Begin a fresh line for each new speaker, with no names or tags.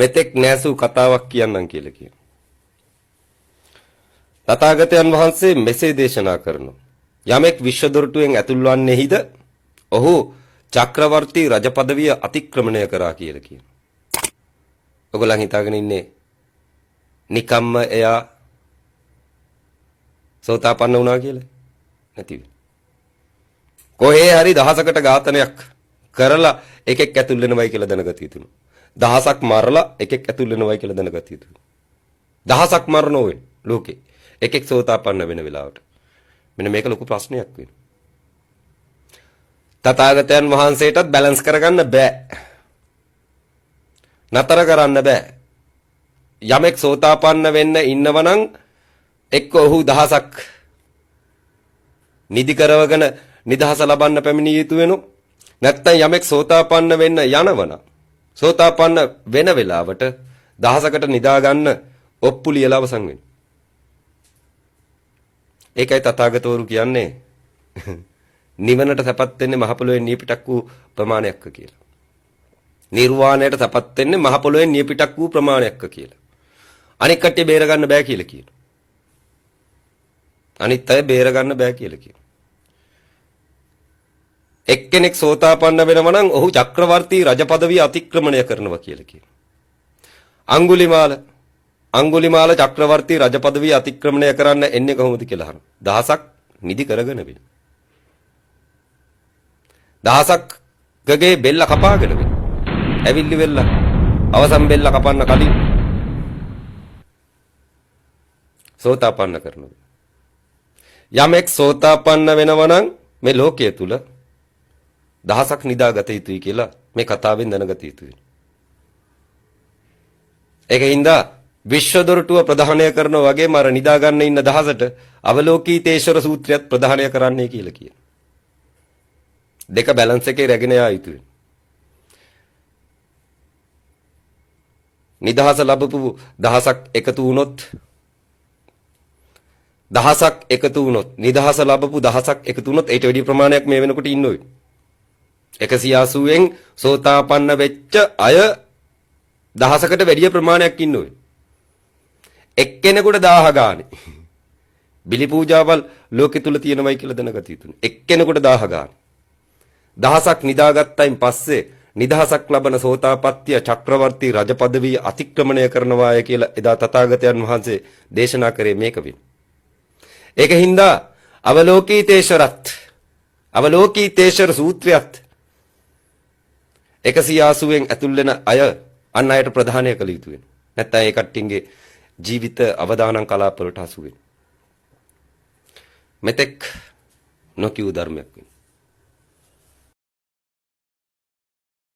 මෙතෙක් නැසූ කතාවක් කියන්නම් කියලා කියනවා. තථාගතයන් වහන්සේ මෙසේ දේශනා කරනවා. යමෙක් විශ්ව දොරටුවෙන් ඇතුල් වන්නේහිද ඔහු චක්‍රවර්ති රජ පදවිය අතික්‍රමණය කරා කියලා කියනවා. ඔයගොල්ලන් හිතාගෙන ඉන්නේ නිකම්ම එයා සෝතාපන්න වුණා කියලා? නැතිව. කොහේ හරි දහසකට ඝාතනයක් කරලා එකෙක් ඇතුල් වෙනවයි කියලා දැනගත යුතුයි. දහසක් මරලා එකෙක් ඇතුල් වෙනවයි කියලා දැනගත යුතුයි. දහසක් මරන ඕනේ ලෝකේ. එකෙක් සෝතාපන්න වෙන වෙලාවට. මෙන්න මේක ලොකු ප්‍රශ්නයක් වෙනවා. තථාගතයන් වහන්සේටත් බැලන්ස් කරගන්න බෑ. නතර කරන්න බෑ. යමෙක් සෝතාපන්න වෙන්න ඉන්නවනම් එක්ක ඔහු දහසක් නිදි කරවගෙන නිදහස ලබන්න පැමිණිය යුතු වෙනු. නැත්නම් යමෙක් සෝතාපන්න වෙන්න යනවනම් සෝතාපන්න වෙන වෙලාවට දහසකට නිදා ගන්න ඔප්පු ලියලා අවසන් වෙනවා. ඒකයි තථාගතවරු කියන්නේ නිවනට සැපත් වෙන්නේ මහ පොළොවේ නියපිටක් වූ ප්‍රමාණයක් කියලා. නිර්වාණයට සැපත් වෙන්නේ මහ පොළොවේ නියපිටක් වූ ප්‍රමාණයක් කියලා. අනික් කට්ටිය බේර ගන්න බෑ කියලා කියනවා. අනිත් අය බේර ගන්න බෑ කියලා කියනවා. එක්කෙනෙක් සෝතාපන්න වෙනවා නම් ඔහු චක්‍රවර්ති රජ පදවිය අතික්‍රමණය කරනවා කියලා කියනවා. අඟුලිමාල චක්‍රවර්ති රජ පදවිය අතික්‍රමණය කරන්න එන්නේ කොහොමද කියලා අහනවා. දහසක් නිදි කරගෙන වෙන. දහසක් ගගේ බෙල්ල කපාගෙන වෙන. ඇවිල්ලි වෙල්ල අවසන් බෙල්ල කපන්න කලින් සෝතාපන්න කරනවා. යමෙක් සෝතාපන්න වෙනවා නම් මේ ලෝකයේ තුල දහසක් නිදාගත යුතුයි කියලා මේ කතාවෙන් දැනගත යුතුයි. ඒකින්ද විශ්ව දොරටුව ප්‍රධානය කරනවා වගේම අර නිදා ගන්න ඉන්න දහසට අවලෝකීතේශ්වර සූත්‍රයත් ප්‍රධානය කරන්නයි කියලා කියනවා. දෙක බැලන්ස් එකේ රැගෙන යා යුතුයි. නිදහස ලැබපු දහසක් එකතු වුණොත් නිදහස ලැබපු දහසක් එකතු වුණොත් ඊට වැඩි ප්‍රමාණයක් මේ වෙනකොට ඉන්නෝයි. 180න් සෝතාපන්න වෙච්ච අය දහසකට වැඩි ප්‍රමාණයක් ඉන්නෝයි. එක්කෙනෙකුට 1000 ගානේ බිලි පූජාවල් ලෝකෙ තුල තියෙනවයි කියලා දැනගත යුතුයි. එක්කෙනෙකුට 1000 ගානේ. දහසක් නිදාගත්තයින් පස්සේ නිදහසක් ලබන සෝතාපට්ටිය චක්‍රවර්ති රජ පදවිය අතික්‍රමණය කරනවාය කියලා එදා තථාගතයන් වහන්සේ දේශනා කරේ මේක වෙන. ඒකින්ද අවලෝකීතේශ්වර සූත්‍රයත් 180න් ඇතුල් වෙන අය අන් අයට ප්‍රදානය කළ යුතු වෙනවා. නැත්නම් ඒ කට්ටියගේ ජීවිත අවදානම් කලාපවලට හසු වෙනවා. මෙතෙක් නොකියූ ධර්මයක් වෙනවා.